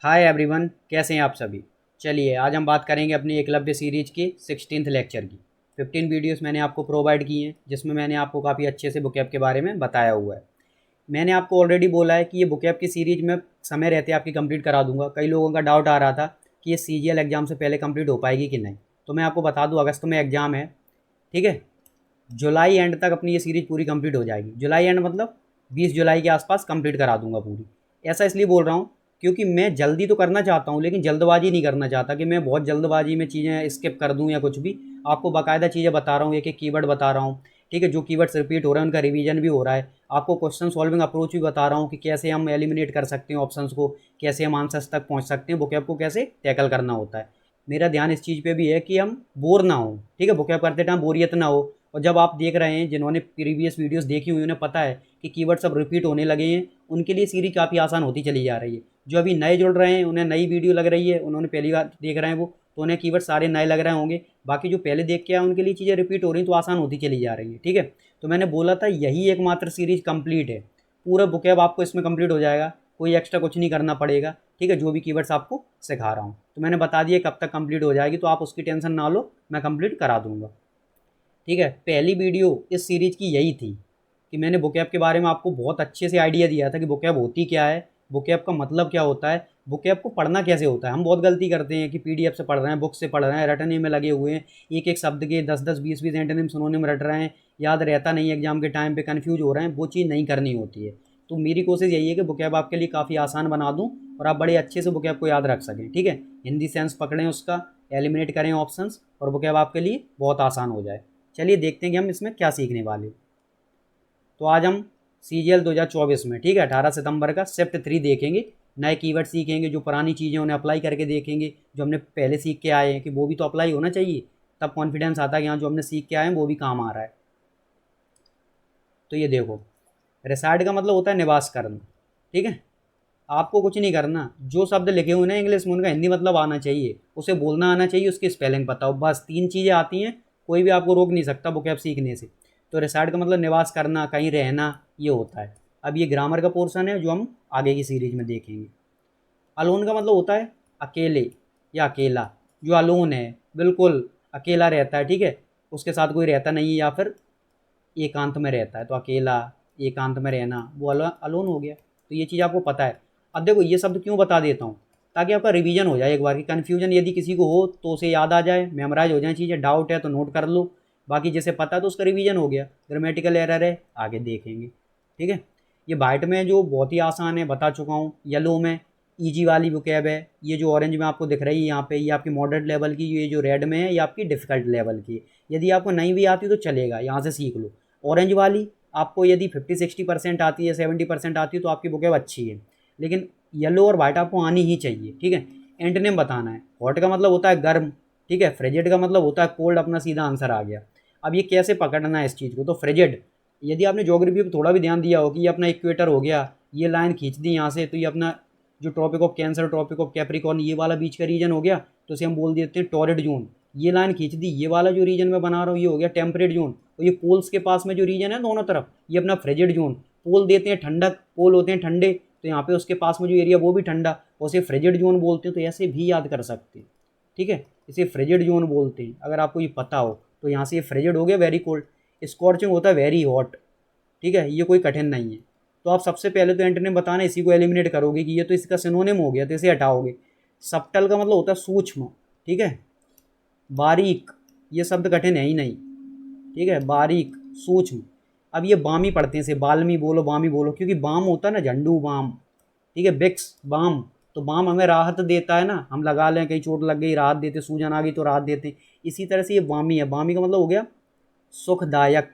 Hi everyone, कैसे हैं आप सभी। चलिए आज हम बात करेंगे अपनी एकलव्य सीरीज़ की 16th लेक्चर की। 15 वीडियोस मैंने आपको प्रोवाइड किए हैं जिसमें मैंने आपको काफ़ी अच्छे से बुकैब के बारे में बताया हुआ है। मैंने आपको ऑलरेडी बोला है कि ये बुकैब की सीरीज में समय रहते आपकी कंप्लीट करा दूंगा। कई लोगों का डाउट आ रहा था कि ये सीजीएल एग्ज़ाम से पहले कंप्लीट हो पाएगी कि नहीं, तो मैं आपको बता दूं अगस्त में एग्ज़ाम है। ठीक है, जुलाई एंड तक अपनी ये सीरीज़ पूरी कंप्लीट हो जाएगी। जुलाई एंड मतलब 20 जुलाई के आसपास कंप्लीट करा दूंगा पूरी। ऐसा इसलिए बोल रहा हूँ क्योंकि मैं जल्दी तो करना चाहता हूँ लेकिन जल्दबाजी नहीं करना चाहता कि मैं बहुत जल्दबाजी में चीज़ें स्किप कर दूँ या कुछ भी। आपको बाकायदा चीज़ें बता रहा हूँ, एक एक कीवर्ड बता रहा हूँ। ठीक है, जो कीवर्ड्स रिपीट हो रहे हैं उनका रिवीजन भी हो रहा है। आपको क्वेश्चन सॉल्विंग अप्रोच भी बता रहा हूँ कि कैसे हम एलिमिनेट कर सकते हैं ऑप्शंस को, कैसे हम आंसर्स तक पहुँच सकते हैं, बुकैब को कैसे टैकल करना होता है। मेरा ध्यान इस चीज़ पे भी है कि हम बोर ना हो। ठीक है, बुकैब करते टाइम बोरियत ना हो। और जब आप देख रहे हैं, जिन्होंने प्रीवियस वीडियोस देखी हुई उन्हें पता है कि कीवर्ड सब रिपीट होने लगे हैं, उनके लिए सीरीज काफ़ी आसान होती चली जा रही है। जो अभी नए जुड़ रहे हैं उन्हें नई वीडियो लग रही है, उन्होंने पहली बार देख रहे हैं वो, तो उन्हें कीवर्ड सारे नए लग रहे होंगे। बाकी जो पहले देख के आए उनके लिए चीज़ें रिपीट हो रही हैं तो आसान होती चली जा रही है। ठीक है, तो मैंने बोला था यही एकमात्र सीरीज कंप्लीट है। पूरा बुकैब आपको इसमें कंप्लीट हो जाएगा, कोई एक्स्ट्रा कुछ नहीं करना पड़ेगा। ठीक है, जो भी कीवर्ड्स आपको सिखा रहा हूँ तो मैंने बता दिया कब तक कंप्लीट हो जाएगी, तो आप उसकी टेंशन ना लो, मैं कंप्लीट करा दूंगा। ठीक है, पहली वीडियो इस सीरीज़ की यही थी कि मैंने बुकैब के बारे में आपको बहुत अच्छे से आइडिया दिया था कि बुकैब होती क्या है, बुकैब का मतलब क्या होता है, बुकैब को पढ़ना कैसे होता है। हम बहुत गलती करते हैं कि पीडीएफ से पढ़ रहे हैं, बुक से पढ़ रहे हैं, रटने में लगे हुए हैं, एक एक शब्द के 10-10 20-20 एंटोनिम सिनोनिम रट रहे हैं, याद रहता नहीं है, एग्जाम के टाइम पे कन्फ्यूज हो रहे हैं। वो चीज़ नहीं करनी होती है। तो मेरी कोशिश यही है कि बुकैब आपके लिए काफ़ी आसान बना दूँ और आप बड़े अच्छे से बुकैब को याद रख सकें। ठीक है, हिंदी सेंस पकड़ें उसका, एलिमिनेट करें ऑप्शंस और बुकैब आपके लिए बहुत आसान हो जाए। चलिए देखते हैं कि हम इसमें क्या सीखने वाले। तो आज हम सीजीएल 2024 में, ठीक है, 18 सितंबर का शिफ्ट 3 देखेंगे। नए कीवर्ड सीखेंगे, जो पुरानी चीज़ें उन्हें अप्लाई करके देखेंगे। जो हमने पहले सीख के आए हैं कि वो भी तो अप्लाई होना चाहिए, तब कॉन्फिडेंस आता है कि हाँ जो हमने सीख के आए हैं वो भी काम आ रहा है। तो ये देखो, रिसाइड का मतलब होता है निवास करना। ठीक है, आपको कुछ नहीं करना, जो शब्द लिखे हुए हैं इंग्लिश में उनका हिंदी मतलब आना चाहिए, उसे बोलना आना चाहिए, उसकी स्पेलिंग पता हो, बस 3 चीज़ें आती हैं। कोई भी आपको रोक नहीं सकता बुकैब सीखने से। तो रिसाइड का मतलब निवास करना, कहीं रहना, ये होता है। अब ये ग्रामर का पोर्शन है जो हम आगे की सीरीज में देखेंगे। अलोन का मतलब होता है अकेले या अकेला। जो अलोन है बिल्कुल अकेला रहता है, ठीक है, उसके साथ कोई रहता नहीं है या फिर एकांत में रहता है, तो अकेला, एकांत में रहना, वो अलोन हो गया। तो ये चीज़ आपको पता है। अब देखो ये शब्द क्यों बता देता हूँ, ताकि आपका रिवीजन हो जाए एक बार की। कन्फ्यूजन यदि किसी को हो तो उसे याद आ जाए, मेमोराइज हो जाए चीज़ें, डाउट है तो नोट कर लो। बाकी जैसे पता है तो उसका रिवीजन हो गया। ग्रामेटिकल एरर है आगे देखेंगे। ठीक है, ये वाइट में जो बहुत ही आसान है बता चुका हूँ। येलो में ईजी वाली बुकैब है। ये जो ऑरेंज में आपको दिख रही है यहाँ पे, ये आपकी मॉडरेट लेवल की। ये जो रेड में है ये आपकी डिफ़िकल्ट लेवल की। यदि आपको नहीं भी आती तो चलेगा, यहाँ से सीख लो। ऑरेंज वाली आपको यदि 50-60% आती है, 70% आती है तो आपकी बुकैब अच्छी है। लेकिन येलो और वाइट आपको आनी ही चाहिए। ठीक है, एंटोनिम बताना है। हॉट का मतलब होता है गर्म, ठीक है, फ्रिजिड का मतलब होता है कोल्ड। अपना सीधा आंसर आ गया। अब ये कैसे पकड़ना है इस चीज़ को, तो फ्रिजिड, यदि आपने ज्योग्राफी पर थोड़ा भी ध्यान दिया हो कि ये अपना इक्वेटर हो गया, ये लाइन खींच दी यहाँ से, तो ये अपना जो Tropic of Cancer, Tropic of Capricorn, ये वाला बीच का रीजन हो गया, तो इसे हम बोल देते हैं टॉरिड जोन। ये लाइन खींच दी, ये वाला जो रीजन में बना रहा हूँ ये हो गया टेम्परेट जोन। और ये पोल्स के पास में जो रीजन है दोनों तरफ, ये अपना फ्रिजिड जोन। पोल देते हैं ठंडक, पोल होते हैं ठंडे, तो यहाँ पे उसके पास में जो एरिया वो भी ठंडा, उसे फ्रिजिड जोन बोलते हैं। तो ऐसे भी याद कर सकते हैं। ठीक है, इसे फ्रिजिड जोन बोलते हैं, अगर आपको ये पता हो। तो यहाँ से ये फ्रिजिड हो गया वेरी कोल्ड। स्कॉर्चिंग होता है वेरी हॉट। ठीक है, ये कोई कठिन नहीं है। तो आप सबसे पहले तो एंटोनिम बताना, इसी को एलिमिनेट करोगे कि ये तो इसका सिनोनिम हो गया, तो इसे हटाओगे। सबटल का मतलब होता है सूक्ष्म। ठीक है, बारीक, ये शब्द कठिन है ही नहीं। ठीक है, बारीक, सूक्ष्म। अब ये बामी पढ़ते हैं, इसे बाल्मी बोलो, बामी बोलो, क्योंकि बाम होता है ना, झंडू बाम। ठीक है, बिक्स बाम, तो बाम हमें राहत देता है ना, हम लगा लें कहीं चोट लग गई राहत देते, सूजन आ गई तो राहत देते। इसी तरह से ये बामी है। बामी का मतलब हो गया सुखदायक।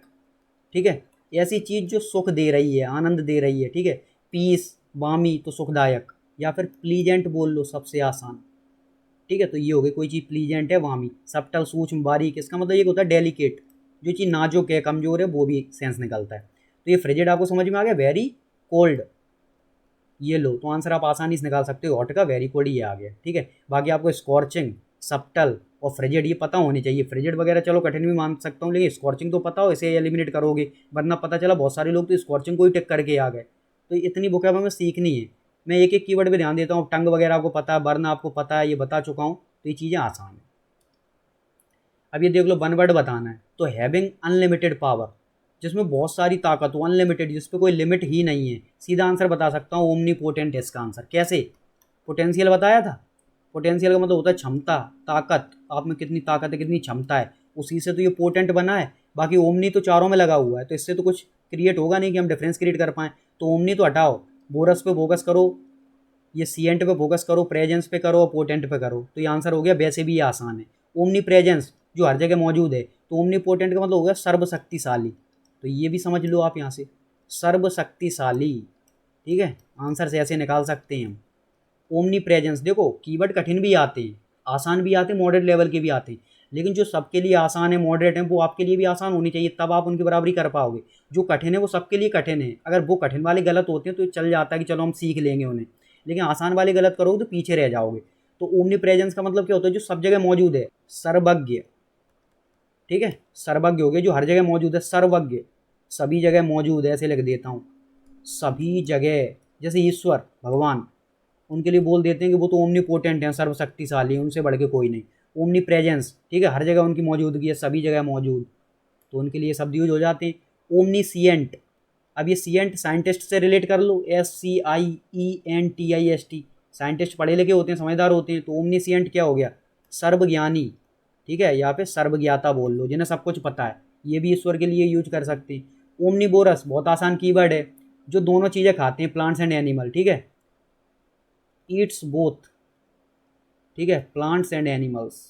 ठीक है, ऐसी चीज़ जो सुख दे रही है, आनंद दे रही है। ठीक है, पीस, बामी तो सुखदायक, या फिर प्लीजेंट बोल लो, सबसे आसान। ठीक है, तो ये हो गई कोई चीज़ प्लीजेंट है, वामी। सबटल, सूक्ष्म, बारीक, इसका मतलब ये होता है डेलिकेट। जो चीज़ नाजुक है, कमजोर है, वो भी सेंस निकलता है। तो ये फ्रिजिड आपको समझ में आ गया, वेरी कोल्ड। ये लो, तो आंसर आप आसानी से निकाल सकते हो, हॉट का वेरी कोल्ड ये आ गया। ठीक है, बाकी आपको स्कॉर्चिंग, सबटल और फ्रिजिड ये पता होनी चाहिए। फ्रिजिड वगैरह चलो कठिन भी मान सकता हूँ, लेकिन स्कॉर्चिंग तो पता हो, इसे एलिमिनेट करोगे। वरना पता चला बहुत सारे लोग तो स्कॉर्चिंग को ही टिक करके आ गए। तो इतनी बुक हमें सीखनी है। मैं एक एक कीवर्ड पे ध्यान देता हूँ। टंग वगैरह आपको पता है, बर्न आपको पता है, ये बता चुका हूँ, तो ये चीज़ें आसान है। अब ये देख लो, वन वर्ड बताना है तो हैविंग अनलिमिटेड पावर, जिसमें बहुत सारी ताकत हो, अनलिमिटेड, जिस पे कोई लिमिट ही नहीं है। सीधा आंसर बता सकता हूँ, ओमनी पोटेंट है इसका आंसर। कैसे? पोटेंशियल बताया था। पोटेंशियल का मतलब होता है क्षमता, ताकत, आप में कितनी ताकत है, कितनी क्षमता है, उसी से तो ये पोटेंट बना है। बाकी ओमनी तो चारों में लगा हुआ है, तो इससे तो कुछ क्रिएट होगा नहीं कि हम डिफरेंस क्रिएट कर पाएँ। तो ओमनी तो हटाओ, बोरस पे फोकस करो, ये सीएंट पे फोकस करो, प्रेजेंस पे करो और पोटेंट पे करो, तो ये आंसर हो गया। वैसे भी ये आसान है। ओमनी प्रेजेंस जो हर जगह मौजूद है, तो ओमनी पोटेंट का मतलब हो गया सर्वशक्तिशाली, तो ये भी समझ लो आप यहाँ से, सर्वशक्तिशाली। ठीक है, आंसर से ऐसे निकाल सकते हैं हम। ओमनी प्रेजेंस, देखो कीवर्ड कठिन भी आते हैं, आसान भी आते हैं, मॉडरेट लेवल के भी आते हैं, लेकिन जो सबके लिए आसान है, मॉडरेट है, वो आपके लिए भी आसान होनी चाहिए, तब आप उनकी बराबरी कर पाओगे। जो कठिन है वो सबके लिए कठिन है, अगर वो कठिन वाले गलत होते हैं तो चल जाता है कि चलो हम सीख लेंगे उन्हें, लेकिन आसान वाले गलत करोगे तो पीछे रह जाओगे। तो ओमनी प्रेजेंस का मतलब क्या होता है? जो सब जगह मौजूद है, सर्वज्ञ। ठीक है, सर्वज्ञ हो गया, जो हर जगह मौजूद है, सर्वज्ञ, सभी जगह मौजूद है, ऐसे लिख देता हूँ, सभी जगह। जैसे ईश्वर भगवान, उनके लिए बोल देते हैं कि वो तो ओमनी पोटेंट हैं, सर्वशक्तिशाली हैं, उनसे बढ़ के कोई नहीं। ओमनी प्रेजेंस, ठीक है, हर जगह उनकी मौजूदगी है, सभी जगह मौजूद, तो उनके लिए शब्द यूज हो जाते हैं। ओमनीसिएंट, अब ये सिएंट साइंटिस्ट से रिलेट कर लो, SCIENTIST, साइंटिस्ट पढ़े लिखे होते हैं, समझदार होते हैं, तो ओमनीसिएंट क्या हो गया? सर्वज्ञानी। ठीक है, यहाँ पे सर्वज्ञाता बोल लो, जिन्हें सब कुछ पता है, ये भी ईश्वर के लिए यूज कर सकते हैं। ओमनीबोरस बहुत आसान कीवर्ड है, जो दोनों चीज़ें खाते हैं, प्लांट्स एंड एनिमल। ठीक है, ईट्स बोथ, ठीक है, प्लांट्स एंड एनिमल्स,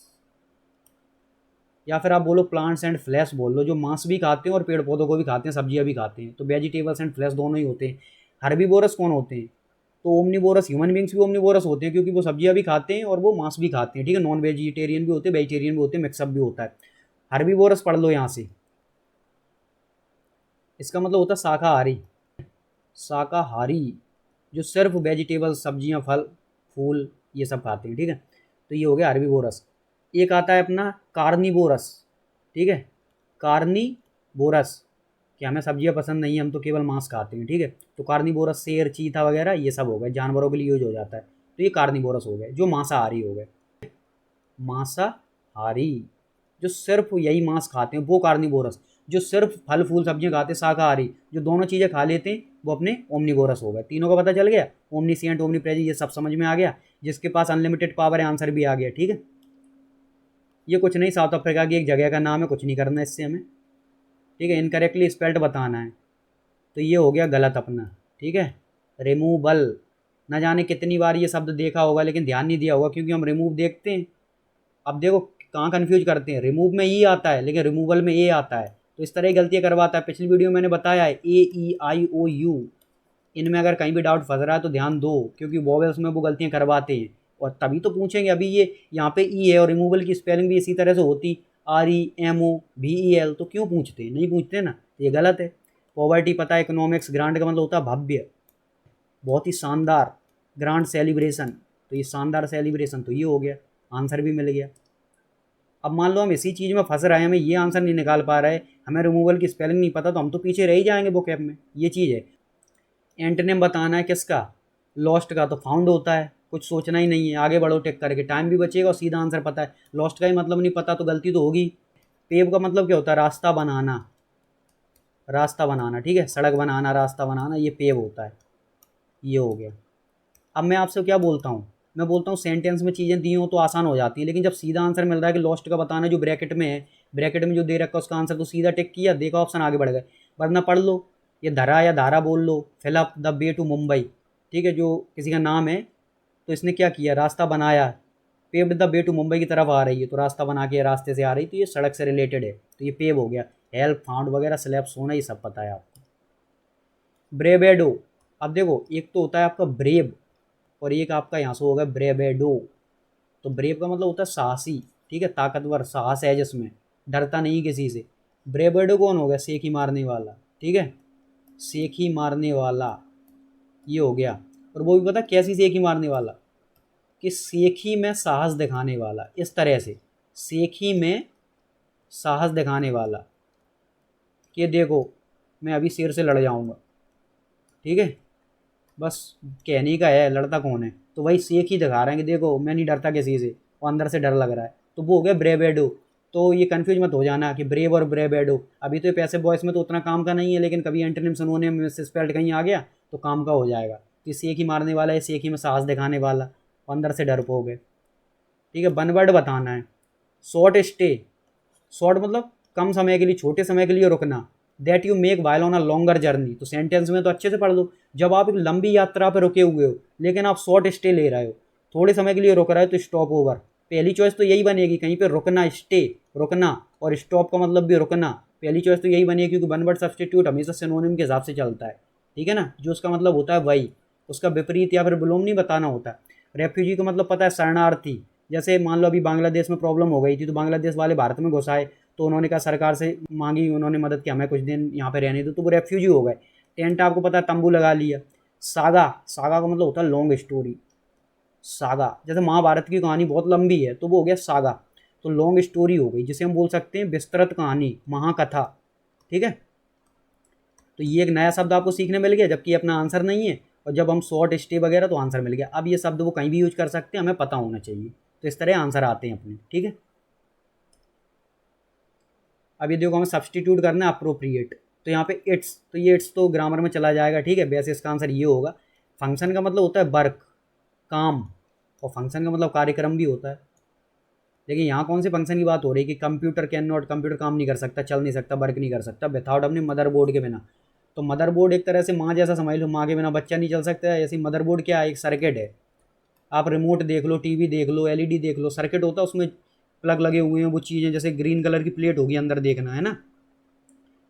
या फिर आप बोलो प्लांट्स एंड फ्लैश बोल लो, जो मांस भी खाते हैं और पेड़ पौधों को भी खाते हैं, सब्जियां भी खाते हैं, तो वेजिटेबल्स एंड फ्लैश दोनों ही होते हैं। हर्बीवोरस कौन होते हैं? तो ओमनीवोरस, ह्यूमन बींग्स भी ओमनीवोरस होते हैं, क्योंकि वो सब्जियां भी खाते हैं और वो मांस भी खाते हैं। ठीक है, नॉन वेजिटेरियन भी होते हैं, वेजिटेरियन भी होते हैं, मिक्सअप भी होता है। हर्बीवोरस पढ़ लो यहाँ से, इसका मतलब होता है शाकाहारी। शाकाहारी, जो सिर्फ वेजिटेबल, सब्जियां, फल फूल ये सब खाते हैं। ठीक है, तो ये हो गया हर्बीवोरस। एक आता है अपना कार्निवोरस। ठीक है, कार्निवोरस, कि हमें सब्जियां पसंद नहीं है, हम तो केवल मांस खाते हैं। ठीक है, तो कार्निवोरस शेर, चीता वगैरह ये सब हो गए, जानवरों के लिए यूज हो जाता है, तो ये कार्निवोरस हो गए, जो मांसाहारी हो गए। मांसाहारी, जो सिर्फ यही मांस खाते हैं वो कार्निवोरस। जो सिर्फ फल फूल सब्जियां खाते हैं शाकाहारी, जो दोनों चीज़ें खा लेते हैं वो अपने ओमनीवोरस हो गए। तीनों का पता चल गया, ओमनीसिएंट, ओमनीप्रेजेंट, ये सब समझ में आ गया। जिसके पास अनलिमिटेड पावर है, आंसर भी आ गया। ठीक है, ये कुछ नहीं, साउथ अफ्रीका की एक जगह का नाम है, कुछ नहीं करना इससे हमें। ठीक है, इनकरेक्टली स्पेल्ड बताना है, तो ये हो गया गलत अपना। ठीक है, रिमूवल, न जाने कितनी बार ये शब्द देखा होगा लेकिन ध्यान नहीं दिया होगा, क्योंकि हम रिमूव देखते हैं। अब देखो कहाँ कन्फ्यूज करते हैं, रिमूव में ई आता है लेकिन रिमूवल में ए आता है, तो इस तरह की गलतियाँ करवाता है। पिछली वीडियो में मैंने बताया है, AEIOU, इनमें अगर कहीं भी डाउट फंस रहा है तो ध्यान दो, क्योंकि वॉवेल्स में वो गलतियाँ करवाते हैं, और तभी तो पूछेंगे। अभी ये यहाँ पे ई है और रिमूवल की स्पेलिंग भी इसी तरह से होती, REMOVEL, तो क्यों पूछते? नहीं पूछते ना, ये गलत है। पॉवर्टी पता है, इकोनॉमिक्स, ग्रांड का मतलब होता है भव्य, बहुत ही शानदार, ग्रांड सेलिब्रेशन, तो ये शानदार सेलिब्रेशन, तो ये हो गया, आंसर भी मिल गया। अब मान लो हम इसी चीज़ में फंस रहे हैं, हमें ये आंसर नहीं निकाल पा रहे, हमें रिमूवल की स्पेलिंग नहीं पता, तो हम तो पीछे रह ही जाएंगे वो कैप में, ये चीज़ है। एंटोनिम बताना है किसका? लॉस्ट का, तो फाउंड होता है, कुछ सोचना ही नहीं है, आगे बढ़ो टिक करके, टाइम भी बचेगा और सीधा आंसर पता है। लॉस्ट का ही मतलब नहीं पता तो गलती तो होगी। पेव का मतलब क्या होता है? रास्ता बनाना, रास्ता बनाना। ठीक है, सड़क बनाना, रास्ता बनाना, ये पेव होता है। ये हो गया। अब मैं आपसे क्या बोलता हूँ, मैं बोलता हूँ सेंटेंस में चीज़ें दी हों तो आसान हो जाती है, लेकिन जब सीधा आंसर मिल रहा है कि लॉस्ट का बताना, जो ब्रैकेट में है, ब्रैकेट में जो दे रखा है उसका आंसर, तो सीधा टिक किया, देखा ऑप्शन, आगे बढ़ गए। वरना पढ़ लो, ये धरा या धारा बोल लो, fill up the way to Mumbai. ठीक है, जो किसी का नाम है, तो इसने क्या किया, रास्ता बनाया, paved the way to Mumbai की तरफ आ रही है, तो रास्ता बना के रास्ते से आ रही, तो ये सड़क से रिलेटेड है, तो ये पेव हो गया। हेल्प, फाउंड वगैरह, स्लैब, सोना, ये सब पता है आपको। ब्रेवेडो, अब देखो एक तो होता है आपका ब्रेव, और एक आपका यहाँ से होगा ब्रेवेडो। तो ब्रेव का मतलब होता है साहसी, ठीक है, ताकतवर, साहस है जिसमें, डरता नहीं किसी से। ब्रेवेडो कौन हो गया? सेखी मारने वाला। ठीक है, सेखी मारने वाला, ये हो गया। और वो भी पता कैसी सेखी मारने वाला, कि सेखी में साहस दिखाने वाला, इस तरह से, सेखी में साहस दिखाने वाला, कि देखो मैं अभी शेर से लड़ जाऊंगा। ठीक है, बस कहने का है लड़ता कौन है, तो वही सेक ही दिखा रहे हैं कि देखो मैं नहीं डरता किसी से, और अंदर से डर लग रहा है, तो वो हो गया ब्रेव एडो। तो ये कंफ्यूज मत हो जाना कि ब्रेव और ब्रेव एडो, अभी तो ये पैसिव वॉइस में तो उतना काम का नहीं है, लेकिन कभी एंटोनिम सिनोनिम में से स्पेल्ड कहीं आ गया तो काम का हो जाएगा। तो सेक ही मारने वाला है, सेक ही में साहस दिखाने वाला, और अंदर से डरपोक है। ठीक है, वन वर्ड बताना है। शॉर्ट स्टे, शॉर्ट मतलब कम समय के लिए, छोटे समय के लिए रुकना। That you make while on a longer journey, तो सेंटेंस में तो अच्छे से पढ़ लो। जब आप एक लंबी यात्रा पर रुके हुए हो लेकिन आप शॉर्ट स्टे ले रहे हो, थोड़े समय के लिए रुक रहे हो, तो स्टॉप ओवर। पहली चॉइस तो यही बनेगी, कहीं पे रुकना, स्टे रुकना, और स्टॉप का मतलब भी रुकना। पहली चॉइस तो यही बनेगी, क्योंकि वन वर्ड सब्स्टिट्यूट हमेशा सिनोनिम के हिसाब से चलता है। ठीक है ना, जो उसका मतलब होता है वही, उसका विपरीत या फिर विलोम नहीं बताना होता। रेफ्यूजी का मतलब पता है, शरणार्थी। जैसे मान लो अभी बांग्लादेश में प्रॉब्लम हो गई थी, तो बांग्लादेश वाले भारत में घुस आए, तो उन्होंने कहा, सरकार से मांगी उन्होंने मदद की, हमें कुछ दिन यहाँ पे रहने दो, तो वो रेफ्यूजी हो गए। टेंट आपको पता है, तंबू लगा लिया। सागा, सागा का मतलब होता है लॉन्ग स्टोरी। सागा जैसे महाभारत की कहानी बहुत लंबी है, तो वो हो गया सागा, तो लॉन्ग स्टोरी हो गई, जिसे हम बोल सकते हैं विस्तृत कहानी, महाकथा। ठीक है, तो ये एक नया शब्द आपको सीखने मिल गया, जबकि अपना आंसर नहीं है। और जब हम शॉर्ट स्टे वगैरह, तो आंसर मिल गया। अब ये शब्द वो कहीं भी यूज कर सकते हैं, हमें पता होना चाहिए, तो इस तरह आंसर आते हैं अपने। ठीक है, अब ये देखो हमें सब्सटीट्यूट करना है अप्रोप्रिएट, तो यहाँ पे इट्स, तो ये इट्स तो ग्रामर में चला जाएगा। ठीक है, वैसे इसका आंसर ये होगा। फंक्शन का मतलब होता है वर्क, काम, और फंक्शन का मतलब कार्यक्रम भी होता है। लेकिन यहाँ कौन से फंक्शन की बात हो रही है कि कंप्यूटर कैन नॉट, कंप्यूटर काम नहीं कर सकता, चल नहीं सकता, वर्क नहीं कर सकता विदाउट अपने मदरबोर्ड के बिना। तो मदरबोर्ड एक तरह से माँ जैसा समझ लो, माँ के बिना बच्चा नहीं चल सकता है, ऐसे मदरबोर्ड क्या है, एक सर्किट है। आप रिमोट देख लो, टीवी देख लो, एलईडी देख लो, सर्किट होता है, उसमें प्लग लगे हुए हैं, वो चीज़ें जैसे ग्रीन कलर की प्लेट होगी अंदर, देखना है ना,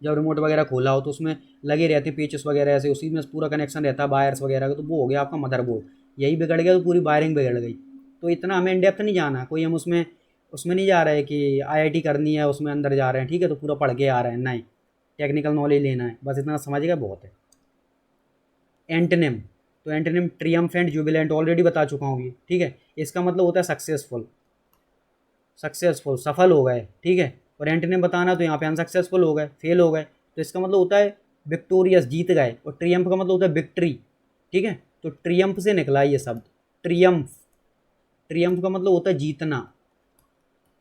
जब रिमोट वगैरह खोला हो तो उसमें लगे रहते पेचेस वगैरह ऐसे, उसी में पूरा कनेक्शन रहता है वायर्स वगैरह का, तो वो हो गया आपका मदरबोर्ड। यही बिगड़ गया तो पूरी वायरिंग बिगड़ गई। तो इतना हमें इन डेप्थ नहीं जाना कोई, हम उसमें उसमें नहीं जा रहे हैं कि आईआईटी करनी है उसमें अंदर जा रहे हैं। ठीक है, तो पूरा पढ़ के आ रहे हैं नहीं, टेक्निकल नॉलेज लेना है, बस इतना समझ गया बहुत है। एंटोनिम, तो एंटोनिम ट्रियम्फेंट, जुबिलेंट, ऑलरेडी बता चुका हूँ ये। ठीक है, इसका मतलब होता है सक्सेसफुल, सक्सेसफुल सफल हो गए। ठीक है, और एंटोनिम बताना, तो यहाँ पे अनसक्सेसफुल हो गए, फेल हो गए, तो इसका मतलब होता है विक्टोरियस, जीत गए। और ट्रियम्फ का मतलब होता है विक्ट्री। ठीक है, तो ट्रियम्फ से निकला ये शब्द, ट्रियम्फ। ट्रियम्फ का मतलब होता है जीतना,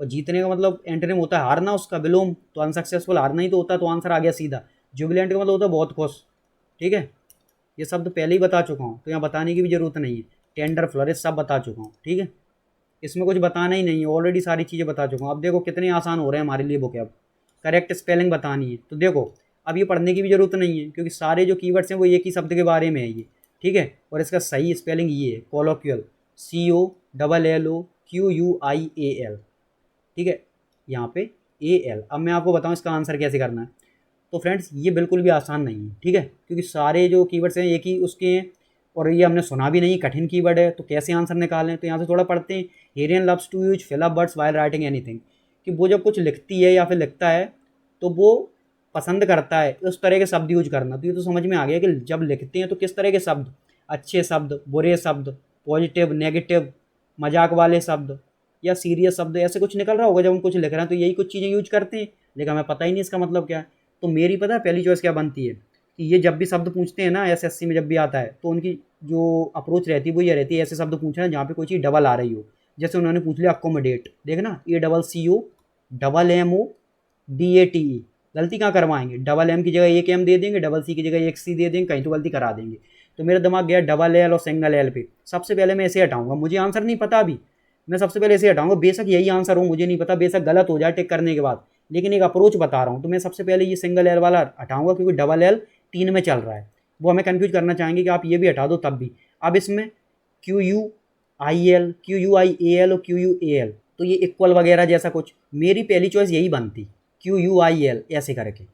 और जीतने का मतलब एंटोनिम होता है हारना, उसका विलोम, तो अनसक्सेसफुल हारना ही तो होता है, तो आंसर आ गया सीधा। जुबिलेंट का मतलब होता है बहुत खुश। ठीक है, ये शब्द पहले ही बता चुका हूँ, तो यहाँ बताने की भी जरूरत नहीं है। टेंडर, फ्लरिश सब बता चुका हूँ। ठीक है, इसमें कुछ बताना ही नहीं है, ऑलरेडी सारी चीज़ें बता चुका हूँ। अब देखो कितने आसान हो रहे हैं हमारे लिए बुक। अब करेक्ट स्पेलिंग बतानी है, तो देखो अब ये पढ़ने की भी जरूरत नहीं है, क्योंकि सारे जो कीवर्ड्स हैं वो एक ही शब्द के बारे में है ये। ठीक है, और इसका सही स्पेलिंग ये है, कोलोक्यूल, COLLOQUIAL। ठीक है, यहाँ पे AL। अब मैं आपको बताऊँ इसका आंसर कैसे करना है। तो फ्रेंड्स ये बिल्कुल भी आसान नहीं है। ठीक है, क्योंकि सारे जो कीवर्ड्स हैं एक ही उसके हैं, और ये हमने सुना भी नहीं, कठिन कीवर्ड है, तो कैसे आंसर निकालें। तो यहाँ से थोड़ा पढ़ते हैं। Herian loves to use fill up words while writing anything, कि वो जब कुछ लिखती है या फिर लिखता है, तो वो पसंद करता है उस तरह के शब्द यूज करना। तो ये तो समझ में आ गया कि जब लिखते हैं तो किस तरह के शब्द, अच्छे शब्द, बुरे शब्द, पॉजिटिव, नेगेटिव, मजाक वाले शब्द, या सीरियस शब्द, ऐसे कुछ निकल रहा होगा जब हम कुछ लिख रहे हैं, तो यही कुछ चीज़ें यूज करते हैं, लेकिन हमें पता ही नहीं इसका मतलब क्या है। तो मेरी पता है पहली चॉइस क्या बनती है, कि ये जब भी शब्द पूछते हैं ना एसएससी में जब भी आता है, तो उनकी जो अप्रोच रहती है वो ये रहती है, ऐसे शब्द पूछना है जहाँ पे कोई चीज़ डबल आ रही हो। जैसे उन्होंने पूछ लिया अकोमोडेट, देखना ACCODDATE, गलती कहाँ करवाएंगे, डबल एम की जगह एक एम दे देंगे, डबल सी की जगह एक सी दे देंगे, कहीं तो गलती करा देंगे। तो मेरा दिमाग गया डबल एल और सिंगल एल पे। सबसे पहले मैं ऐसे हटाऊंगा, मुझे आंसर नहीं पता अभी, मैं सबसे पहले ऐसे हटाऊंगा, बेशक यही आंसर हो मुझे नहीं पता, बेशक गलत हो जाए टिक करने के बाद, लेकिन एक अप्रोच बता रहा हूँ। तो मैं सबसे पहले ये सिंगल एल वाला हटाऊंगा, क्योंकि डबल एल 3 में चल रहा है, वो हमें कन्फ्यूज करना चाहेंगे कि आप ये भी हटा दो तब भी। अब इसमें QUIL, QUIAL और QUAL, तो ये इक्वल वगैरह जैसा कुछ, मेरी पहली चॉइस यही बनती, QUIL ऐसे करके,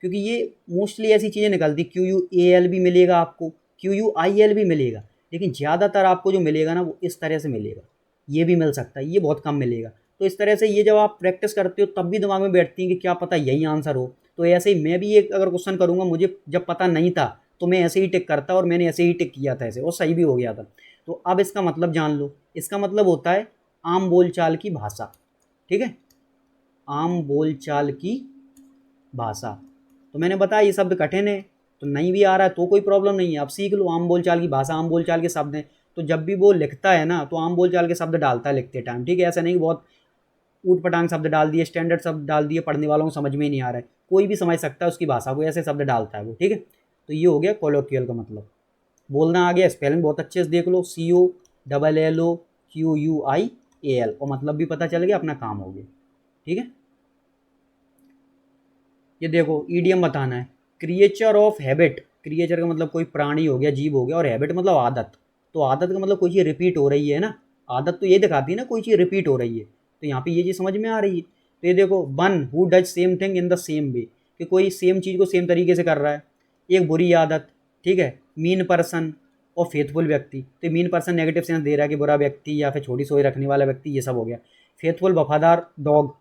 क्योंकि ये मोस्टली ऐसी चीज़ें निकलती। QUAL भी मिलेगा आपको, QUIL भी मिलेगा, लेकिन ज़्यादातर आपको जो मिलेगा ना वो इस तरह से मिलेगा। ये भी मिल सकता है, ये बहुत कम मिलेगा। तो इस तरह से ये जब आप प्रैक्टिस करते हो तब भी दिमाग में बैठती है कि क्या पता यही आंसर हो। तो ऐसे ही मैं भी एक अगर क्वेश्चन करूँगा, मुझे जब पता नहीं था तो मैं ऐसे ही टिक करता, और मैंने ऐसे ही टिक किया था ऐसे, और सही भी हो गया था। तो अब इसका मतलब जान लो, इसका मतलब होता है आम बोलचाल की भाषा। ठीक है, आम बोलचाल की भाषा। तो मैंने बताया ये शब्द कठिन है, तो नहीं भी आ रहा है तो कोई प्रॉब्लम नहीं है, आप सीख लो। आम बोलचाल की भाषा, आम बोलचाल के शब्द हैं, तो जब भी वो लिखता है ना तो आम बोलचाल के शब्द डालता है लिखते टाइम, ठीक है। ऐसा नहीं कि बहुत ऊट पटांग शब्द डाल दिए, स्टैंडर्ड शब्द डाल दिए, पढ़ने वालों को समझ में ही नहीं आ रहा है। कोई भी समझ सकता है उसकी भाषा को, ऐसे शब्द डालता है वो, ठीक है। तो ये हो गया कोलोकियल का मतलब। बोलना आ गया, स्पेलिंग बहुत अच्छे से देख लो, COLLOQUIAL, और मतलब भी पता चल गया, अपना काम हो गया, ठीक है। ये देखो ईडियम बताना है, क्रिएचर ऑफ हैबिट। क्रिएचर का मतलब कोई प्राणी हो गया, जीव हो गया, और हैबिट मतलब आदत। तो आदत का मतलब कोई चीज़ रिपीट हो रही है ना, आदत तो ये दिखाती है ना कोई चीज़ रिपीट हो रही है, तो यहाँ पे ये चीज़ समझ में आ रही है। तो ये देखो, one who does same thing in the same way, कि कोई सेम चीज़ को सेम तरीके से कर रहा है। एक बुरी आदत, ठीक है। मीन पर्सन और फेथफुल व्यक्ति, तो mean person negative sense they रहा है कि बुरा व्यक्ति या फिर छोटी सोच रखने वाला व्यक्ति, ये सब हो गया। फेथफुल वफादार डॉग,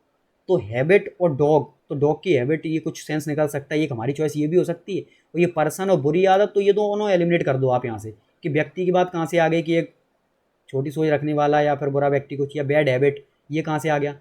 तो हैबिट और डॉग, तो डॉग की हैबिट ये कुछ सेंस निकल सकता है, ये हमारी चॉइस ये भी हो सकती है। और ये पर्सन और बुरी आदत, तो ये दोनों एलिमिनेट कर दो आप यहाँ से, कि व्यक्ति की बात कहाँ से आ गई कि एक छोटी सोच रखने वाला या फिर बुरा व्यक्ति कुछ, या बैड हैबिट, ये कहाँ से आ गया।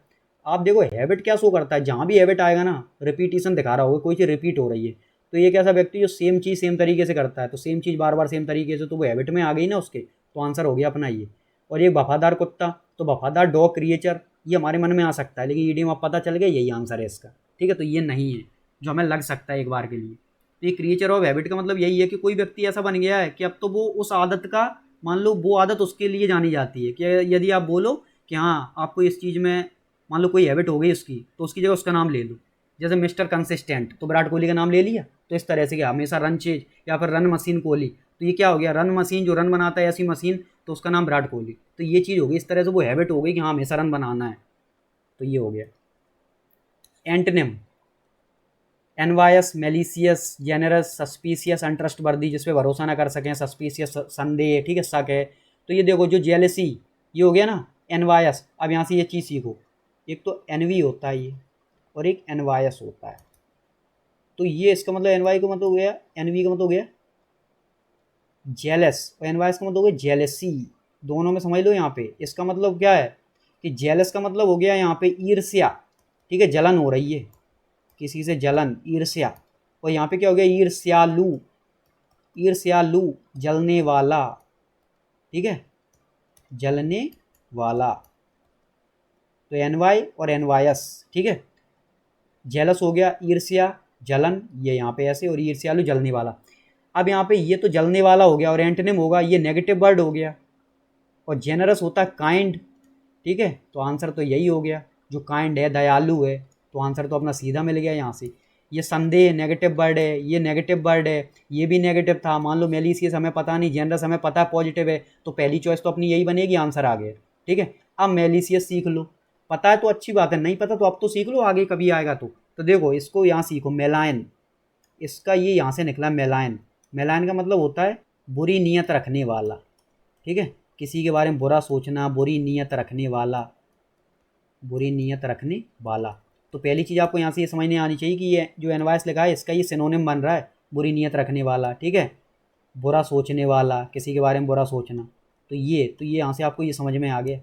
आप देखो हैबिट क्या शो करता है, जहाँ भी हैबिट आएगा ना रिपीटिशन दिखा रहा होगा, कोई चीज़ रिपीट हो रही है, तो ये कैसा व्यक्ति जो सेम चीज़ सेम तरीके से करता है, तो सेम चीज़ बार बार सेम तरीके से, तो वो हैबिट में आ गई ना उसके, तो आंसर हो गया अपना ये। और ये वफादार कुत्ता, तो वफादार डॉग क्रिएचर, ये हमारे मन में आ सकता है, लेकिन ईडियम अब पता चल गया यही आंसर है इसका, ठीक है। तो ये नहीं है जो हमें लग सकता है एक बार के लिए। तो ये क्रिएचर ऑफ हैबिट का मतलब यही है कि कोई व्यक्ति ऐसा बन गया है कि अब तो वो उस आदत का, मान लो वो आदत उसके लिए जानी जाती है, कि यदि आप बोलो कि हाँ आपको इस चीज़ में, मान लो कोई हैबिट हो गई उसकी, तो उसकी जगह उसका नाम ले लो। जैसे मिस्टर कंसिस्टेंट, तो विराट कोहली का नाम ले लिया, तो इस तरह से क्या, हमेशा रन चेज, या फिर रन मशीन कोहली, तो ये क्या हो गया, रन मशीन, जो रन बनाता है ऐसी मशीन, तो उसका नाम विराट कोहली। तो ये चीज़ हो गई, इस तरह से वो हैबिट हो गई कि हाँ हमेशा रन बनाना है, तो ये हो गया। Antonym, envious, malicious, generous, suspicious, untrustworthy, जिस पे भरोसा ना कर सकें, सस्पिशियस संदेह, ठीक है, शक है। तो ये देखो जो जेलसी, ये हो गया ना एनवायस। अब यहाँ से ये चीज़ सीखो, एक तो एनवी होता है ये, और एक एनवायस होता है। तो ये इसका मतलब एनवाई का मतलब हो गया, एनवी का मतलब हो गया जेलस, और एनवायस का मतलब हो गया जेलसी। दोनों में समझ लो यहाँ पे इसका मतलब क्या है, कि जेलस का मतलब हो गया यहाँ पे ईर्ष्या, ठीक है, जलन हो रही है किसी से, जलन, ईर्ष्या। और यहाँ पे क्या हो गया, ईर्ष्यालु, ईर्ष्यालु, जलने वाला, ठीक है, जलने वाला। तो एनवाई और एनवायस, ठीक है। जेलस हो गया, ईर्ष्या, जलन, ये यहाँ पे ऐसे, और ईर्ष्यालु जलने वाला। अब यहाँ पे ये तो जलने वाला हो गया, और एंटोनिम होगा ये नेगेटिव वर्ड हो गया, और जेनरस होता है काइंड, ठीक है। तो आंसर तो यही हो गया, जो काइंड है, दयालु है, तो आंसर तो अपना सीधा मिल गया यहाँ से। ये संदेह नेगेटिव वर्ड है, ये नेगेटिव वर्ड है, ये भी नेगेटिव था। मान लो मेलिसियस हमें पता नहीं, जेनरस हमें पता है पॉजिटिव है, तो पहली चॉइस तो अपनी यही बनेगी, आंसर आ गया, ठीक है। अब मेलिसियस सीख लो, पता है तो अच्छी बात है, नहीं पता तो अब तो सीख लो, आगे कभी आएगा तो देखो इसको यहाँ सीखो, मेलायन, इसका ये यहाँ से निकला मेलायन। मेलायन का मतलब होता है बुरी नीयत रखने वाला, ठीक है, किसी के बारे में बुरा सोचना, बुरी नीयत रखने वाला, बुरी नीयत रखने वाला। तो पहली चीज़ आपको यहाँ से ये समझने आनी चाहिए कि ये जो एनवायस लिखा है इसका ये सिनोनिम बन रहा है, बुरी नीयत रखने वाला, ठीक है, बुरा सोचने वाला, किसी के बारे में बुरा सोचना। तो ये यहाँ से आपको ये समझ में आ गया,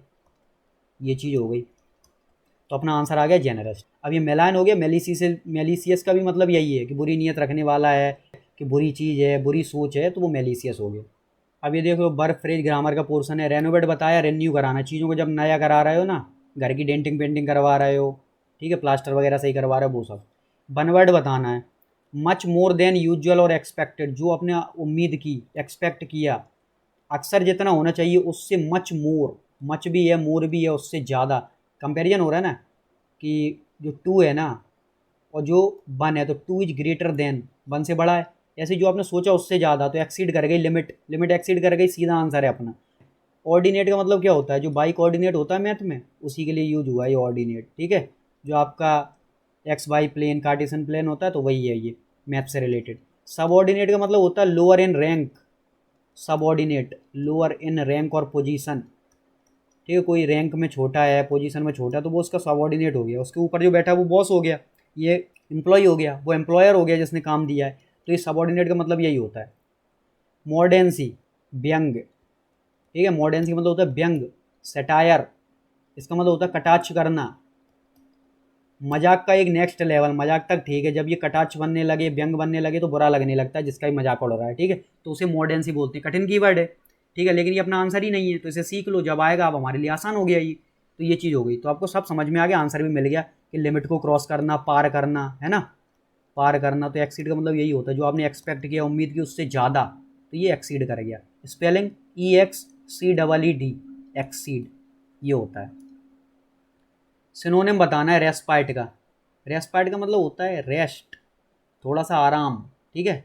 ये चीज़ हो गई। तो अपना आंसर आ गया जेनरस। अब ये मेलायन हो गया, मेलिसियस का भी मतलब यही है कि बुरी नीयत रखने वाला है, कि बुरी चीज़ है, बुरी सोच है, तो वो मेलिसियस हो गया। अब ये देखो बर्फ फ्रेज ग्रामर का पोर्शन है। रेनोवेट बताया, रेन्यू कराना, चीज़ों को जब नया करा रहे हो ना, घर की डेंटिंग पेंटिंग करवा रहे हो, ठीक है, प्लास्टर वगैरह सही करवा रहे हो, वो सब। बनवर्ड बताना है, मच मोर देन यूजुअल और एक्सपेक्टेड, जो आपने उम्मीद की, एक्सपेक्ट किया, अक्सर जितना होना चाहिए उससे मच मोर, मच भी है मोर भी है, उससे ज़्यादा। कंपेरिजन हो रहा है ना, कि जो टू है ना और जो वन है, तो two is greater than, one से बड़ा है। ऐसे जो आपने सोचा उससे ज़्यादा, तो एक्सीड कर गई, लिमिट, लिमिट एक्सीड कर गई, सीधा आंसर है अपना। ऑर्डिनेट का मतलब क्या होता है, जो बाई कोऑर्डिनेट होता है मैथ में, उसी के लिए यूज हुआ है ये ऑर्डिनेट, ठीक है। जो आपका x y plane, Cartesian plane होता है, तो वही है ये मैथ से रिलेटेड। सब ऑर्डिनेट का मतलब होता है लोअर इन रैंक, सब ऑर्डिनेट लोअर इन रैंक और पोजीशन, ठीक है, कोई रैंक में छोटा है, पोजीशन में छोटा है, तो वो उसका सबऑर्डिनेट हो गया। उसके ऊपर जो बैठा है वो बॉस हो गया, ये एम्प्लॉय हो गया, वो एम्प्लॉयर हो गया जिसने काम दिया है। तो ये सबऑर्डिनेट का मतलब यही होता है। मॉडर्नेसी, व्यंग, ठीक है, मॉडर्नेसी का मतलब होता है व्यंग, सटायर, इसका मतलब होता है कटाक्ष करना, मजाक का एक नेक्स्ट लेवल, मजाक तक ठीक है, जब ये कटाक्ष बनने लगे, व्यंग बनने लगे तो बुरा लगने लगता है जिसका भी मजाक उड़ रहा है, ठीक है, तो उसे मॉडर्न सी बोलते हैं। कठिन कीवर्ड है, ठीक है, लेकिन ये अपना आंसर ही नहीं है, तो इसे सीख लो, जब आएगा अब हमारे लिए आसान हो गया ये। तो ये चीज़ हो गई, तो आपको सब समझ में आ गया, आंसर भी मिल गया कि लिमिट को क्रॉस करना, पार करना, है ना, पार करना। तो एक्सीड का मतलब यही होता है, जो आपने एक्सपेक्ट किया, उम्मीद की उससे ज़्यादा, तो ये एक्सीड कर गया। स्पेलिंग EXCEED, एक्सीड, ये होता है। सिनोनिम बताना है रेस्पाइट का। रेस्पाइट का मतलब होता है रेस्ट, थोड़ा सा आराम, ठीक है,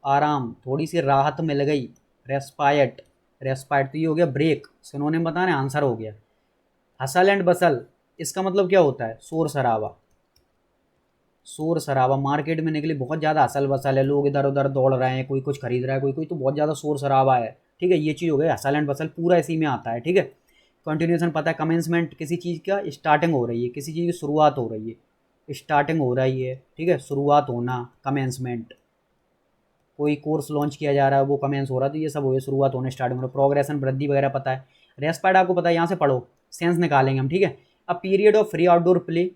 आराम, थोड़ी सी राहत मिल गई, रेस्पाइट, रेस्पाइट। तो ये हो गया ब्रेक, सिनोनिम बताना है, आंसर हो गया। हसल एंड बसल, इसका मतलब क्या होता है? शोर शराबा, शोर शराबा, मार्केट में निकली बहुत ज़्यादा हसल बसल है, लोग इधर उधर दौड़ रहे हैं, कोई कुछ खरीद रहा है, कोई कोई, तो बहुत ज़्यादा शोर शराबा है, ठीक है, ये चीज़ हो गई हसल एंड बसल, पूरा इसी में आता है, ठीक है। कंटिन्यूएशन पता है, कमेंसमेंट किसी चीज़ का स्टार्टिंग हो रही है, किसी चीज़ की शुरुआत हो रही है, स्टार्टिंग हो रही है, ठीक है, शुरुआत होना, कमेंसमेंट। कोई कोर्स लॉन्च किया जा रहा है, वो कमेंस हो रहा है, तो ये सब हो गया शुरुआत होने, स्टार्टिंग हो रहा है। प्रोग्रेशन, वृद्धि वगैरह पता है। रेस्पाइट आपको पता है, यहाँ से पढ़ो, सेंस निकालेंगे हम, ठीक है। A period of free outdoor play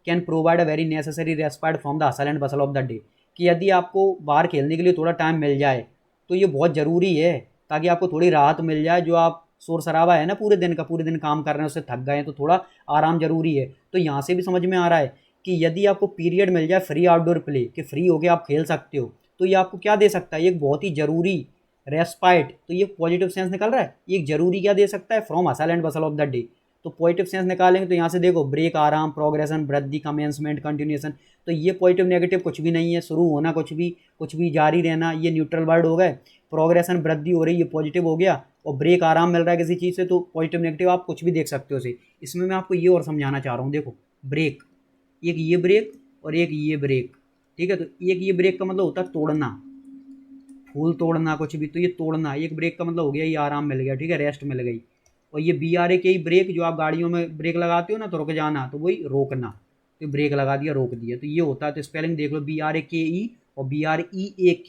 can provide a very necessary respite from the hustle and Bansal of the day, कि यदि आपको बाहर खेलने के लिए थोड़ा टाइम मिल जाए तो ये बहुत ज़रूरी है, ताकि आपको थोड़ी राहत मिल जाए। जो आप शोर शराबा है ना पूरे दिन का, पूरे दिन काम कर रहे हैं, उससे थक गए हैं, तो थोड़ा आराम जरूरी है। तो यहाँ से भी समझ में आ रहा है कि यदि आपको पीरियड मिल जाए फ्री आउटडोर प्ले, कि फ्री होके आप खेल सकते हो, तो ये आपको क्या दे सकता है? एक बहुत ही जरूरी रेस्पाइट, तो ये पॉजिटिव सेंस निकल रहा है, एक जरूरी क्या दे सकता है? From hustle and Bansal of the day. तो पॉजिटिव सेंस निकालेंगे तो यहाँ से देखो, ब्रेक आराम, प्रोग्रेशन वृद्धि, कमेंसमेंट कंटिन्यूएशन, तो ये पॉजिटिव नेगेटिव कुछ भी नहीं है, शुरू होना कुछ भी जारी रहना, ये न्यूट्रल वर्ड हो गए। प्रोग्रेशन वृद्धि हो रही है, पॉजिटिव हो गया, और ब्रेक आराम मिल रहा है किसी चीज़ से, तो पॉजिटिव नेगेटिव आप कुछ भी देख सकते हो इसे। इसमें मैं आपको ये और समझाना चाह रहा हूँ, देखो ब्रेक, एक ये ब्रेक और एक ये ब्रेक, ठीक है, तो एक ये ब्रेक का मतलब होता है तोड़ना, फूल तोड़ना, कुछ भी, तो ये तोड़ना, एक ब्रेक का मतलब हो गया ये आराम मिल गया, ठीक है, रेस्ट मिल गई। और ये BRAK ही ब्रेक, जो आप गाड़ियों में ब्रेक लगाते हो ना तो रुक जाना, तो वही रोकना, तो ब्रेक लगा दिया, रोक दिया, तो ये होता है। तो स्पेलिंग देख लो, BRAKE और BREAK,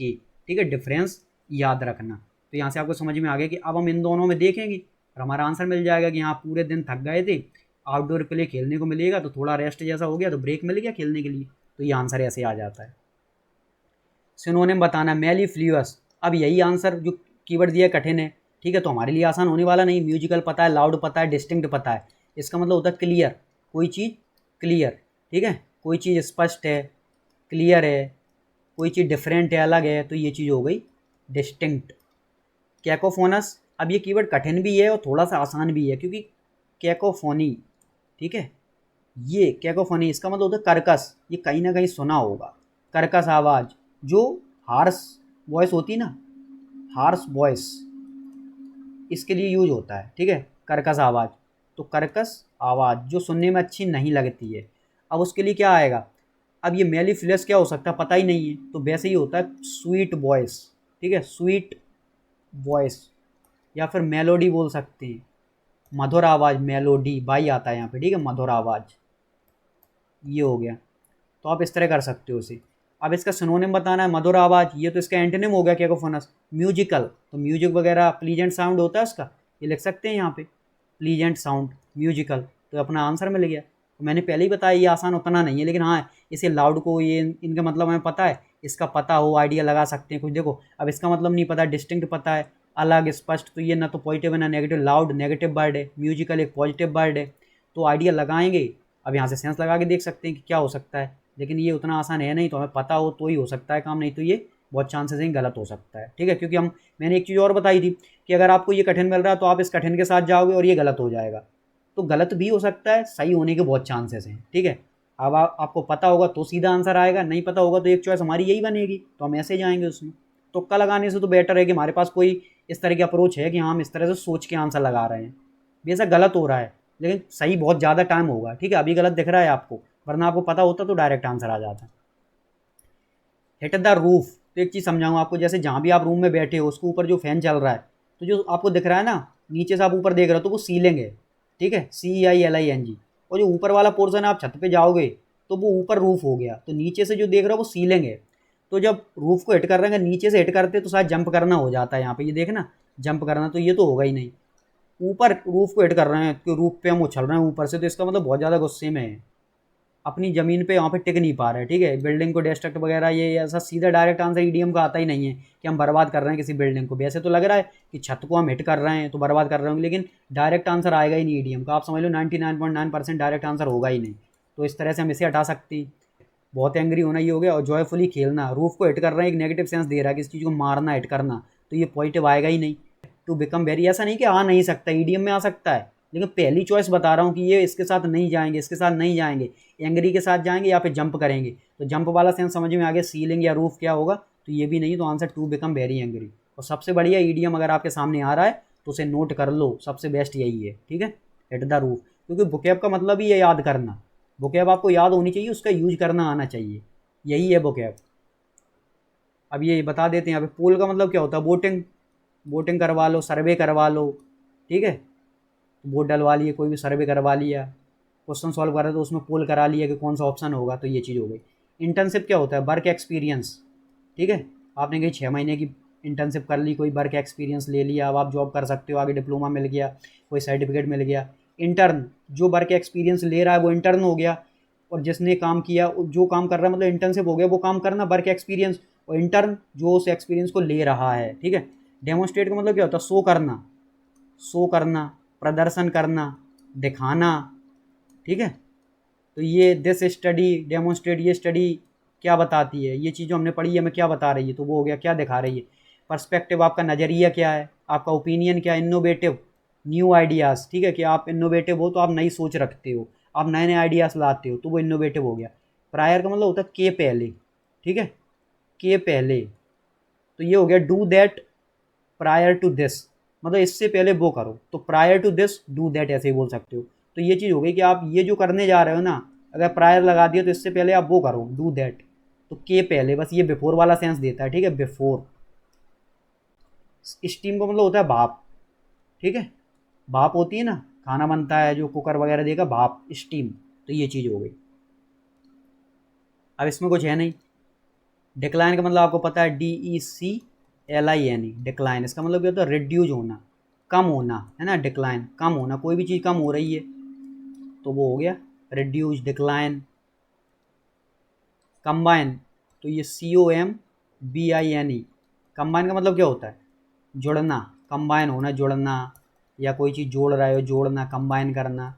ठीक है, डिफरेंस याद रखना। तो यहाँ से आपको समझ में आ गया कि अब हम इन दोनों में देखेंगे और हमारा आंसर मिल जाएगा कि यहाँ पूरे दिन थक गए थे, आउटडोर प्ले खेलने को मिलेगा, तो थोड़ा रेस्ट जैसा हो गया, तो ब्रेक मिल गया खेलने के लिए, तो ये आंसर ऐसे आ जाता है। सिनोनिम बताना, मेलिफ्लुअस, अब यही आंसर जो कीवर्ड दिया कठिन है, ठीक है, तो हमारे लिए आसान होने वाला नहीं। म्यूजिकल पता है, लाउड पता है, डिस्टिंक्ट पता है, इसका मतलब होता है क्लियर, कोई चीज़ क्लियर, ठीक है, कोई चीज़ स्पष्ट है, क्लियर है, कोई चीज़ डिफरेंट है, अलग है, तो ये चीज़ हो गई डिस्टिंक्ट। कैकोफोनस, अब ये कीवर्ड कठिन भी है और थोड़ा सा आसान भी है, क्योंकि कैकोफोनी, ठीक है, ये कैकोफोनी, इसका मतलब होता है कर्कश, ये कहीं ना कहीं सुना होगा, कर्कश आवाज़, जो हार्स वॉइस होती ना, हार्स वॉइस, इसके लिए यूज होता है, ठीक है, कर्कश आवाज़। तो कर्कश आवाज़ जो सुनने में अच्छी नहीं लगती है, अब उसके लिए क्या आएगा? अब ये मेलिफ्लस क्या हो सकता है, पता ही नहीं है, तो वैसे ही होता है स्वीट वॉइस, ठीक है, स्वीट वॉइस, या फिर मेलोडी बोल सकते हैं, मधुर आवाज़, मेलोडी बाई आता है यहाँ पे, ठीक है, मधुर आवाज़, ये हो गया। तो आप इस तरह कर सकते हो इसे। अब इसका सिनोनिम बताना है, मधुर आवाज़, ये तो इसका एंटोनिम हो गया कैकोफोनस। म्यूजिकल, तो म्यूजिक वगैरह प्लीजेंट साउंड होता है उसका, ये लिख सकते हैं यहाँ पे, प्लीजेंट साउंड, म्यूजिकल, तो अपना आंसर मिल गया। तो मैंने पहले ही बताया ये आसान उतना नहीं है, लेकिन हाँ, इसे लाउड को, ये इनका मतलब हमें पता है, इसका पता हो, आइडिया लगा सकते हैं कुछ। देखो अब इसका मतलब नहीं पता, डिस्टिंक्ट पता है, अलग, स्पष्ट, तो ये ना तो पॉजिटिव है ना नेगेटिव, लाउड नेगेटिव वर्ड है, म्यूजिकल एक पॉजिटिव वर्ड है, तो आइडिया लगाएंगे। अब यहाँ से सेंस लगा के देख सकते हैं कि क्या हो सकता है, लेकिन ये उतना आसान है नहीं, तो हमें पता हो तो ही हो सकता है काम, नहीं तो ये बहुत चांसेस हैं गलत हो सकता है, ठीक है, क्योंकि हम, मैंने एक चीज़ और बताई थी कि अगर आपको ये कठिन मिल रहा है तो आप इस कठिन के साथ जाओगे और ये गलत हो जाएगा, तो गलत भी हो सकता है, सही होने के बहुत चांसेस हैं, ठीक है। अब आपको पता होगा तो सीधा आंसर आएगा, नहीं पता होगा तो एक चॉइस हमारी यही बनेगी, तो हम ऐसे जाएंगे उसमें। तुक्का लगाने से तो बेटर है कि हमारे पास कोई इस तरह की अप्रोच है कि हाँ हम इस तरह से सोच के आंसर लगा रहे हैं। बेशक गलत हो रहा है, लेकिन सही बहुत ज़्यादा टाइम होगा, ठीक है, अभी गलत दिख रहा है आपको, वरना आपको पता होता तो डायरेक्ट आंसर आ जाता। हिट द रूफ, तो एक चीज़ समझाऊँ आपको, जैसे जहाँ भी आप रूम में बैठे हो उसके ऊपर जो फैन चल रहा है, तो जो आपको दिख रहा है ना, नीचे से आप ऊपर देख रहे हो तो वो सीलिंग है, ठीक है, CILING, और जो ऊपर वाला पोर्सन आप छत पे जाओगे तो वो ऊपर रूफ हो गया, तो नीचे से जो देख रहे हो वो सीलिंग है। तो जब रूफ को हिट कर रहे हैं, नीचे से हिट करते तो शायद जंप करना हो जाता है, यहाँ पे ये देखना, जंप करना, तो ये तो होगा ही नहीं। ऊपर रूफ को हिट कर रहे हैं, तो रूफ पे हम उछल रहे हैं ऊपर से, तो इसका मतलब बहुत ज़्यादा गुस्से में है, अपनी ज़मीन पे वहाँ पे टिक नहीं पा रहे, ठीक है। बिल्डिंग को डिस्ट्रक्ट वगैरह, ये ऐसा सीधा डायरेक्ट आंसर ईडीएम का आता ही नहीं है कि हम बर्बाद कर रहे हैं किसी बिल्डिंग को। वैसे तो लग रहा है कि छत को हम हिट कर रहे हैं तो बर्बाद कर रहे होंगे, लेकिन डायरेक्ट आंसर आएगा ही नहीं ईडीएम का। आप समझ लो 99.9% डायरेक्ट आंसर होगा ही नहीं। तो इस तरह से हम इसे हटा सकते हैं। बहुत एंग्री होना ये हो गया। और जॉयफुली खेलना, रूफ को हिट कर रहे हैं, एक नेगेटिव सेंस दे रहा है, किसी चीज़ को मारना, हिट करना, तो ये पॉजिटिव आएगा ही नहीं। टू बिकम वेरी, ऐसा नहीं कि आ नहीं सकता, ईडीएम में आ सकता है, लेकिन पहली चॉइस बता रहा हूँ कि ये इसके साथ नहीं जाएंगे, इसके साथ नहीं जाएंगे, एंग्री के साथ जाएंगे या फिर जंप करेंगे। तो जंप वाला सेंस समझ में आ गया, सीलिंग या रूफ क्या होगा, तो ये भी नहीं। तो answer to become very angry. और सबसे बढ़िया ईडीएम अगर आपके सामने आ रहा है तो उसे नोट कर लो, सबसे बेस्ट यही है, ठीक है। हिट द रूफ, क्योंकि बुकैब का मतलब ही है याद करना। बुकैब आपको याद होनी चाहिए, उसका यूज करना आना चाहिए, यही है बुकैब। अब ये बता देते हैं यहाँ पे पोल का मतलब क्या होता है, वोटिंग। वोटिंग करवा लो, सर्वे करवा लो, ठीक है। वोट डलवा लिए, कोई भी सर्वे करवा लिया, क्वेश्चन सॉल्व कर रहे तो उसमें पोल करा लिया कि कौन सा ऑप्शन होगा, तो ये चीज़ हो गई। इंटर्नशिप क्या होता है, वर्क एक्सपीरियंस, ठीक है। आपने कहीं 6 महीने की इंटर्नशिप कर ली, कोई वर्क एक्सपीरियंस ले लिया, अब आप जॉब कर सकते हो, आगे डिप्लोमा मिल गया, कोई सर्टिफिकेट मिल गया। इंटर्न, जो वर्क एक्सपीरियंस ले रहा है वो इंटर्न हो गया। और जिसने काम किया, जो काम कर रहा है मतलब इंटर्नशिप हो गया, वो काम करना वर्क एक्सपीरियंस। और इंटर्न जो उस एक्सपीरियंस को ले रहा है, ठीक है। डेमोस्ट्रेट का मतलब क्या होता है, शो करना, शो करना, प्रदर्शन करना, दिखाना, ठीक है। तो ये दिस स्टडी डेमोस्ट्रेट, ये स्टडी क्या बताती है, ये चीज़ जो हमने पढ़ी है हमें क्या बता रही है, तो वो हो गया क्या दिखा रही है। पर्सपेक्टिव, आपका नज़रिया क्या है, आपका ओपिनियन क्या है। इनोवेटिव, न्यू आइडियाज़, ठीक है, कि आप इनोवेटिव हो तो आप नई सोच रखते हो, आप नए नए आइडियाज़ लाते हो, तो वो इनोवेटिव हो गया। प्रायर का मतलब होता है के पहले, ठीक है, के पहले। तो ये हो गया do that prior to this, मतलब इससे पहले वो करो, तो prior to this do that ऐसे ही बोल सकते हो। तो ये चीज़ हो गई कि आप ये जो करने जा रहे हो ना, अगर प्रायर लगा दिया तो इससे पहले आप वो करो, डू दैट। तो के पहले, बस ये बिफोर वाला सेंस देता है, ठीक है, बिफोर। स्टीम का मतलब होता है भाप, ठीक है। भाप होती है ना, खाना बनता है जो कुकर वगैरह देगा, भाप, स्टीम। तो ये चीज़ हो गई। अब इसमें कुछ है नहीं। डिक्लाइन का मतलब आपको पता है, DECLIN, डिक्लाइन। इसका मतलब क्या होता है, रिड्यूज होना, कम होना, है ना। डिक्लाइन, कम होना, कोई भी चीज़ कम हो रही है तो वो हो गया रिड्यूज, डिक्लाइन। कंबाइन, तो ये COMBINE, कंबाइन का मतलब क्या होता है, जुड़ना, कंबाइन होना, जुड़ना, या कोई चीज़ जोड़ रहे हो, जोड़ना, कंबाइन करना।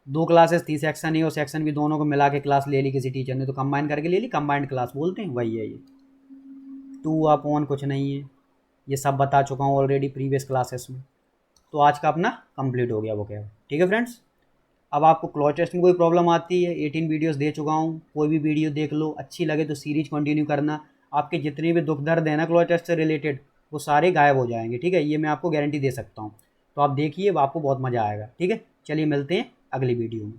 दो क्लासेस थी, सेक्शन ए और सेक्शन बी, दोनों को मिला के क्लास ले ली किसी टीचर ने, तो कंबाइन करके ले ली, कंबाइंड क्लास बोलते हैं, वही है ये। टू अपॉन कुछ नहीं है, ये सब बता चुका हूँ ऑलरेडी प्रीवियस क्लासेस में। तो आज का अपना कंप्लीट हो गया वो क्या, ठीक है फ्रेंड्स। अब आपको क्लॉज टेस्ट में कोई प्रॉब्लम आती है, 18 वीडियोस दे चुका हूँ, कोई भी वीडियो देख लो, अच्छी लगे तो सीरीज कंटिन्यू करना। आपके जितने भी दुख दर्द है ना क्लॉज टेस्ट से रिलेटेड, वो सारे गायब हो जाएंगे, ठीक है, ये मैं आपको गारंटी दे सकता हूँ। तो आप देखिए, आपको बहुत मज़ा आएगा, ठीक है। चलिए मिलते हैं अगली वीडियो में।